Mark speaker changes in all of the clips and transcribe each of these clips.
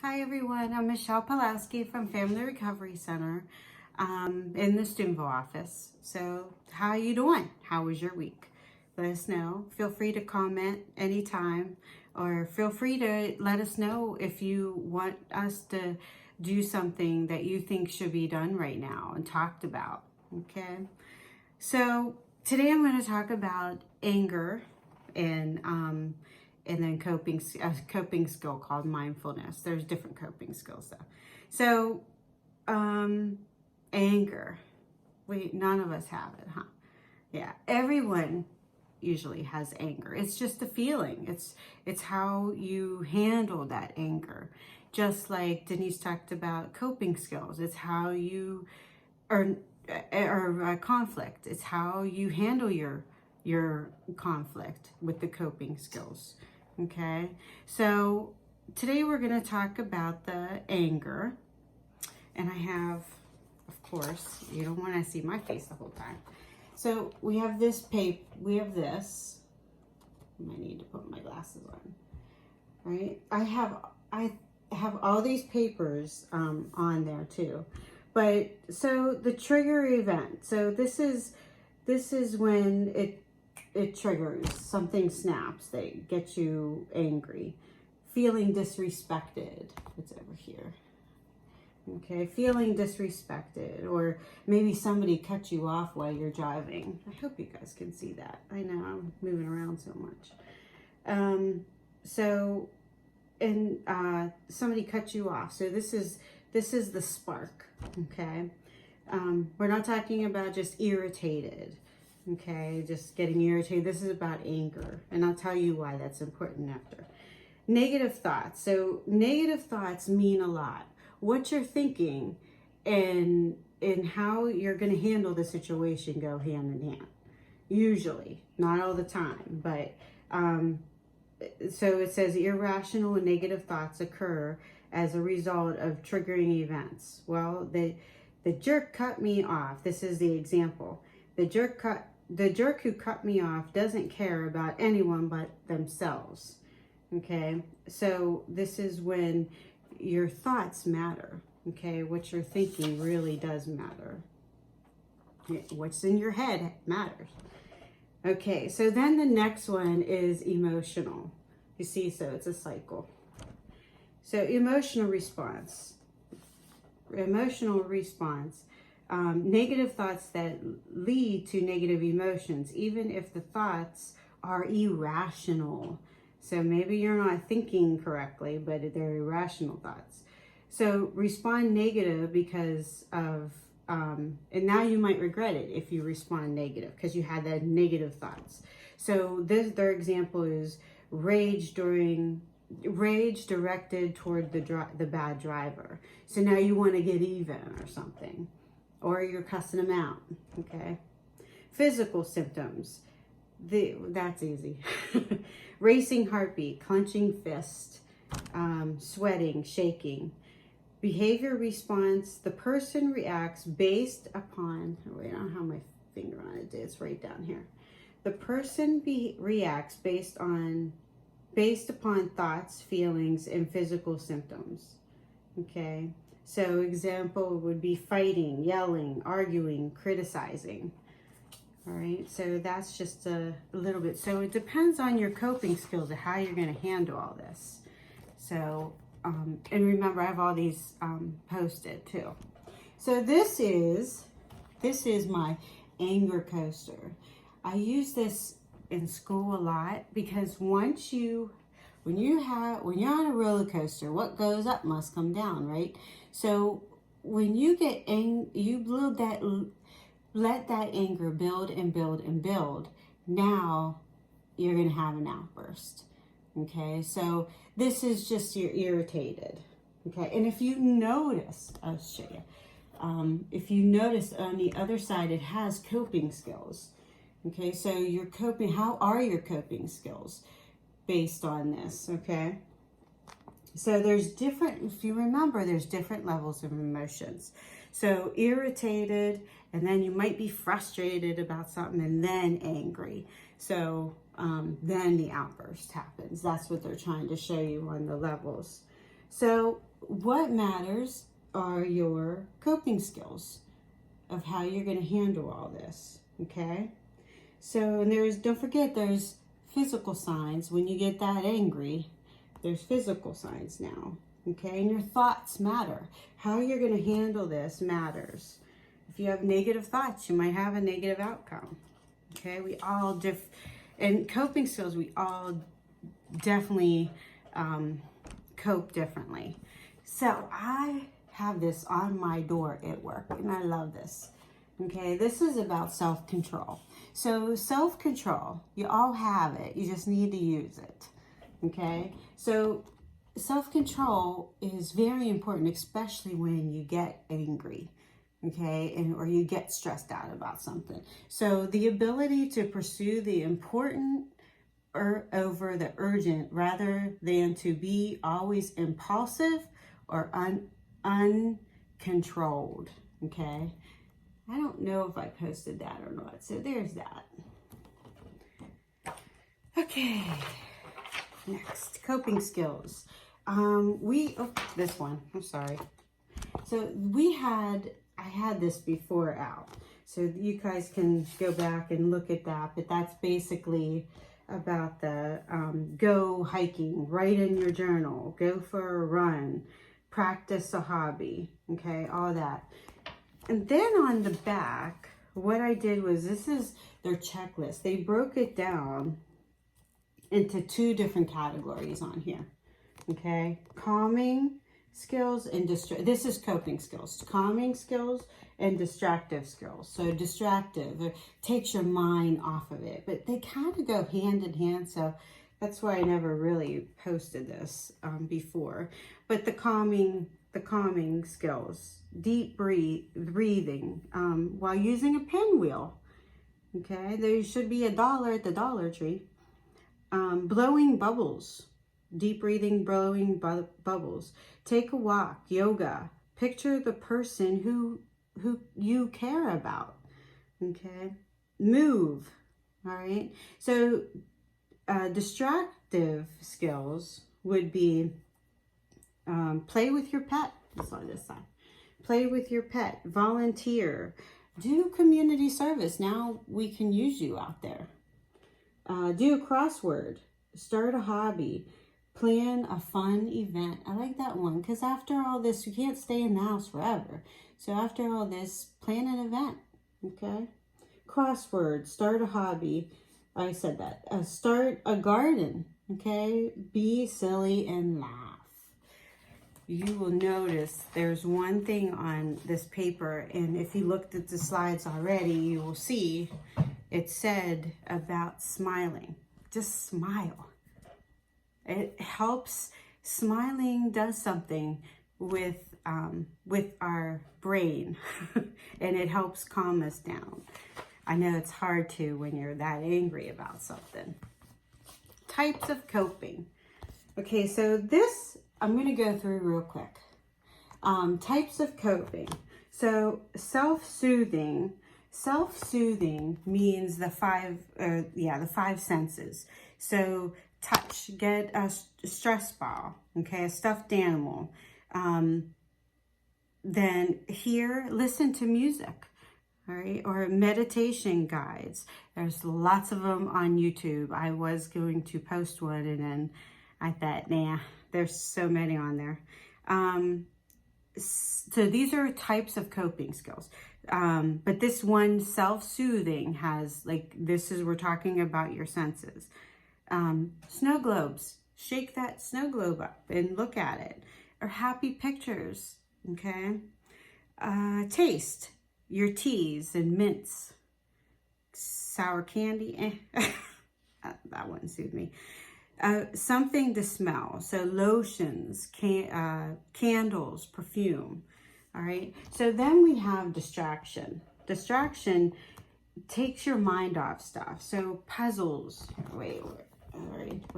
Speaker 1: Hi everyone, I'm Michelle Pulaski from Family Recovery Center in the Stoneville office. So how are you doing? How was your week? Let us know. Feel free to comment anytime, or feel free to let us know if you want us to do something that you think should be done right now and talked about. Okay, so today I'm going to talk about anger and then coping skill called mindfulness. There's different coping skills though. So anger, none of us have it, huh? Yeah, everyone usually has anger. It's just a feeling. It's how you handle that anger. Just like Denise talked about coping skills, it's how you or conflict. It's how you handle your conflict with the coping skills. Okay, so today we're going to talk about the anger, and I have, of course, you don't want to see my face the whole time. So we have this paper, we have this. I might need to put my glasses on. Right? I have all these papers on there too. But so the trigger event. So this is when it triggers, something snaps that gets you angry. Feeling disrespected. It's over here. Okay, feeling disrespected, or maybe somebody cut you off while you're driving. I hope you guys can see that. I know I'm moving around so much. Somebody cut you off. So this is the spark. Okay, we're not talking about just irritated. Okay, just getting irritated. This is about anger, and I'll tell you why that's important after. Negative thoughts. So negative thoughts mean a lot. What you're thinking and how you're going to handle the situation go hand in hand. Usually, not all the time, but so it says irrational and negative thoughts occur as a result of triggering events. Well, the jerk cut me off. This is the example. The jerk who cut me off doesn't care about anyone but themselves. Okay, so this is when your thoughts matter. Okay, what you're thinking really does matter. What's in your head matters. Okay, so then the next one is emotional. You see, so it's a cycle. So emotional response. Negative thoughts that lead to negative emotions, even if the thoughts are irrational. So maybe you're not thinking correctly, but they're irrational thoughts. So respond negative because of, and now you might regret it if you respond negative because you had that negative thoughts. So their example is rage directed toward the bad driver. So now you want to get even or something, or you're cussing them out. Okay. Physical symptoms. That's easy. Racing heartbeat, clenching fist, sweating, shaking. Behavior response, the person reacts based upon, wait, I don't have my finger on it, it's right down here. The person reacts based upon thoughts, feelings, and physical symptoms. Okay, so example would be fighting, yelling, arguing, criticizing. All right, so that's just a little bit. So it depends on your coping skills of how you're going to handle all this. So, and remember, I have all these posted too. So this is my anger coaster. I use this in school a lot because when you're on a roller coaster, what goes up must come down, right? So when you get let that anger build and build and build. Now you're going to have an outburst. Okay, so this is just you're irritated. Okay, and if you notice, I'll show you. If you notice on the other side, it has coping skills. Okay, so you're coping. How are your coping skills based on this? Okay, so there's different. If you remember, there's different levels of emotions. So irritated, and then you might be frustrated about something, and then angry. So then the outburst happens. That's what they're trying to show you on the levels. So what matters are your coping skills of how you're going to handle all this, okay? So, and don't forget, there's physical signs. When you get that angry, there's physical signs now, okay? And your thoughts matter. How you're going to handle this matters. If you have negative thoughts, you might have a negative outcome, okay? We all and coping skills, we all definitely cope differently. So I have this on my door at work, and I love this. Okay, this is about self-control. So self-control, you all have it. You just need to use it. Okay, so self-control is very important, especially when you get angry. Okay, or you get stressed out about something. So the ability to pursue the important over the urgent, rather than to be always impulsive or uncontrolled. Okay, I don't know if I posted that or not, so there's that. Okay, next, coping skills. This one, I'm sorry. So I had this before out, so you guys can go back and look at that, but that's basically about the go hiking, write in your journal, go for a run, practice a hobby, okay, all that. And then on the back, what I did was, this is their checklist. They broke it down into 2 different categories on here, okay? Calming skills and this is coping skills. Calming skills and distractive skills. So distractive takes your mind off of it, but they kind of go hand in hand. So that's why I never really posted this before. But the calming skills, deep breathing while using a pinwheel. Okay, there should be $1 at the Dollar Tree. Blowing bubbles, deep breathing, blowing bubbles. Take a walk, yoga. Picture the person who you care about. Okay, move. All right. So distractive skills would be play with your pet. This on this side. Play with your pet. Volunteer. Do community service. Now we can use you out there. Do a crossword. Start a hobby. Plan a fun event. I like that one, because after all this, you can't stay in the house forever. So after all this, plan an event. Okay. Crossword. Start a hobby. I said that. Start a garden. Okay. Be silly and laugh. You will notice there's one thing on this paper, and if you looked at the slides already, you will see it said about smiling. Just smile. It helps. Smiling does something with our brain, and it helps calm us down. I know it's hard to when you're that angry about something. Types of coping. Okay, so this I'm going to go through real quick. Types of coping. So self-soothing. Self-soothing means the 5 senses. So touch, get a stress ball, okay, a stuffed animal. Then hear, listen to music, all right, or meditation guides. There's lots of them on YouTube. I was going to post one, and then I thought, nah, there's so many on there. So these are types of coping skills. But this one, self-soothing, has, like, we're talking about your senses. Snow globes, shake that snow globe up and look at it. Or happy pictures, okay? Taste, your teas and mints. Sour candy, that wouldn't suit me. Something to smell, so lotions, candles, perfume. All right, so then we have distraction. Distraction takes your mind off stuff. So puzzles, right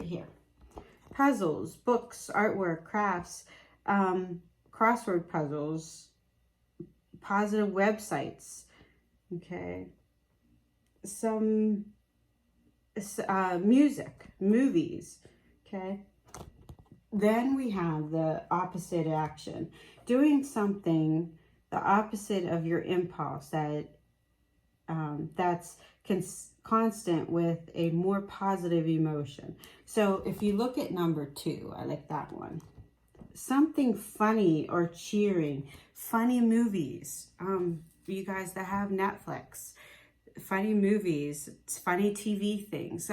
Speaker 1: here. Puzzles, books, artwork, crafts, crossword puzzles, positive websites, okay, some music, movies, okay, Then we have the opposite action. Doing something the opposite of your impulse that's constant with a more positive emotion. So if you look at number 2, I like that one. Something funny or cheering, funny movies. You guys that have Netflix, funny movies, funny TV things.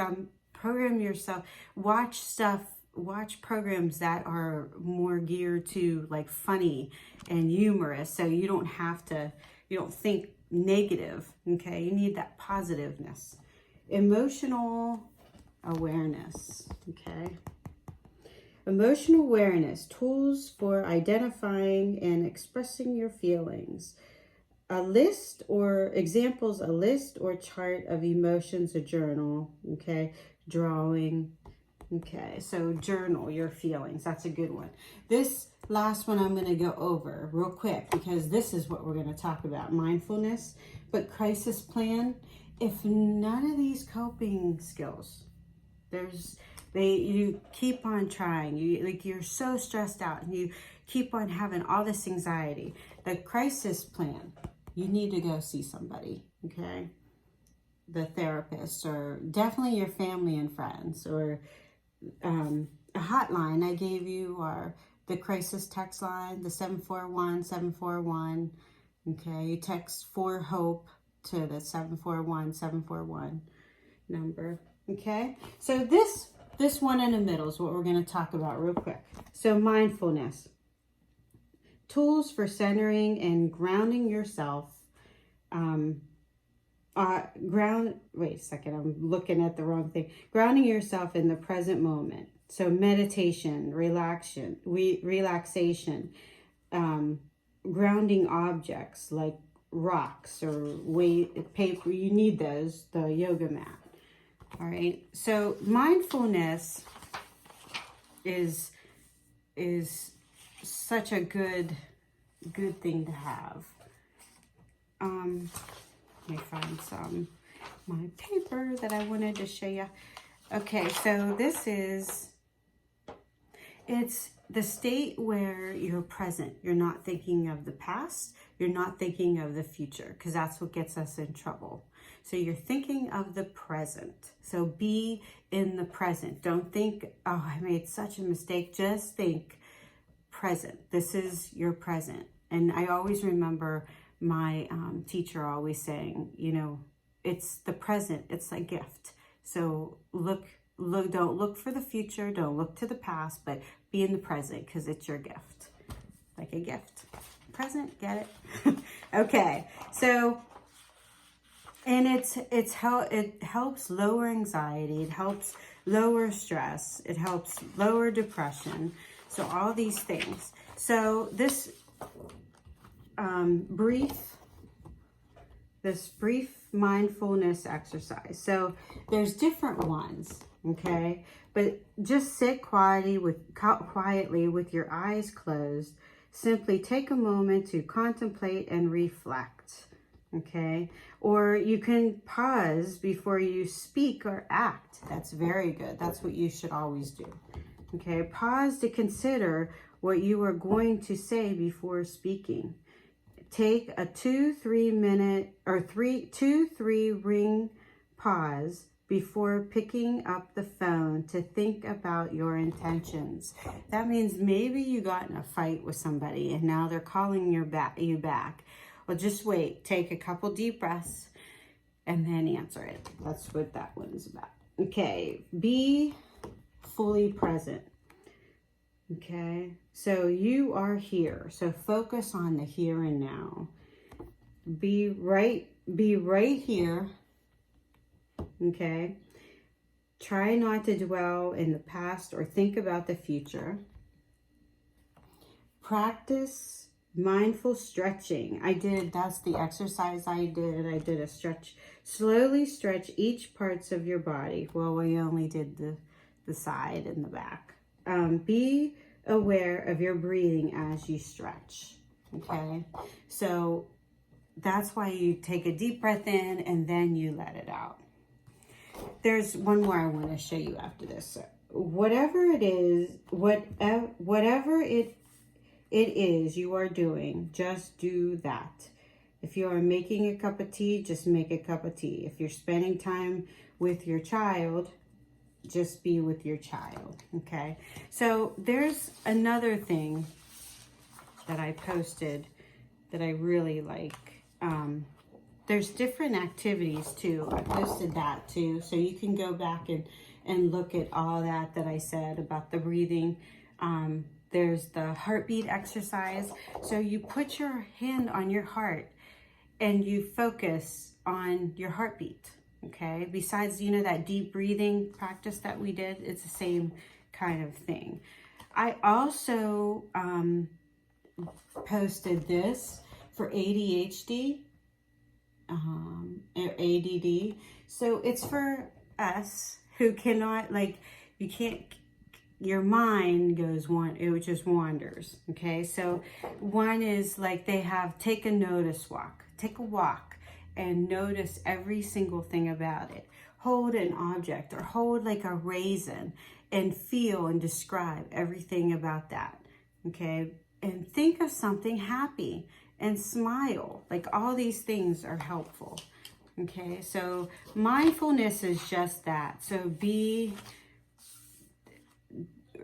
Speaker 1: Program yourself, watch programs that are more geared to like funny and humorous, so you don't think negative. Okay, you need that positiveness. Emotional awareness. Okay, emotional awareness, tools for identifying and expressing your feelings. A list or examples, a list or chart of emotions, a journal. Okay, drawing. Okay, so journal your feelings. That's a good one. This last one I'm going to go over real quick because this is what we're going to talk about, mindfulness. But crisis plan, if none of these coping skills, you keep on trying, you're so stressed out and you keep on having all this anxiety, the crisis plan, you need to go see somebody, okay? The therapist, or definitely your family and friends, or a hotline I gave you, or the crisis text line, the 741-741. Okay, you text for hope to the 741-741 number. Okay, so this one in the middle is what we're going to talk about real quick. So mindfulness, tools for centering and grounding yourself. Wait a second, I'm looking at the wrong thing. Grounding yourself in the present moment. So meditation, relaxation, grounding objects like rocks or paper. You need those, the yoga mat. All right. So mindfulness is such a good thing to have. Let me find my paper that I wanted to show you. Okay, so it's the state where you're present. You're not thinking of the past. You're not thinking of the future, because that's what gets us in trouble. So you're thinking of the present. So be in the present. Don't think, oh, I made such a mistake. Just think present. This is your present. And I always remember my teacher always saying, it's the present. It's a gift. So don't look for the future. Don't look to the past, but be in the present, because it's your gift. Like a gift. Present, get it? Okay. So, and it helps lower anxiety. It helps lower stress. It helps lower depression. So all these things. So this brief mindfulness exercise. So there's different ones, okay? But just sit quietly with your eyes closed. Simply take a moment to contemplate and reflect, okay? Or you can pause before you speak or act. That's very good. That's what you should always do, okay? Pause to consider what you are going to say before speaking. Take a 2-3 minute or 2-3 ring pause before picking up the phone to think about your intentions. That means maybe you got in a fight with somebody and now they're calling you back. Well, just wait. Take a couple deep breaths and then answer it. That's what that one is about. Okay, be fully present. Okay, so you are here. So focus on the here and now. Be right here. Okay. Try not to dwell in the past or think about the future. Practice mindful stretching. That's the exercise I did. I did a stretch. Slowly stretch each parts of your body. Well, we only did the side and the back. Be aware of your breathing as you stretch. Okay, so that's why you take a deep breath in and then you let it out. There's one more I want to show you after this. whatever it is, whatever it is you are doing, just do that. If you are making a cup of tea, just make a cup of tea. If you're spending time with your child, just be with your child, okay? So there's another thing that I posted that I really like. There's different activities too. I posted that too, so you can go back and look at all that I said about the breathing. There's the heartbeat exercise. So you put your hand on your heart and you focus on your heartbeat, okay? Besides, you know, that deep breathing practice that we did, it's the same kind of thing. I also posted this for ADHD, or ADD. So it's for us who cannot, like, you can't, your mind goes it just wanders, okay? So one is like they have take a notice walk. Take a walk and notice every single thing about it. Hold an object or hold like a raisin and feel and describe everything about that, okay? And think of something happy and smile. Like all these things are helpful, okay? So mindfulness is just that. So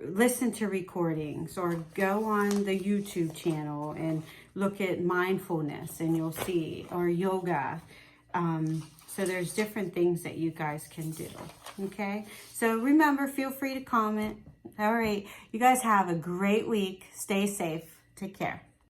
Speaker 1: listen to recordings or go on the YouTube channel and look at mindfulness and you'll see, or yoga. So there's different things that you guys can do, okay? So remember, feel free to comment. All right, you guys have a great week. Stay safe. Take care.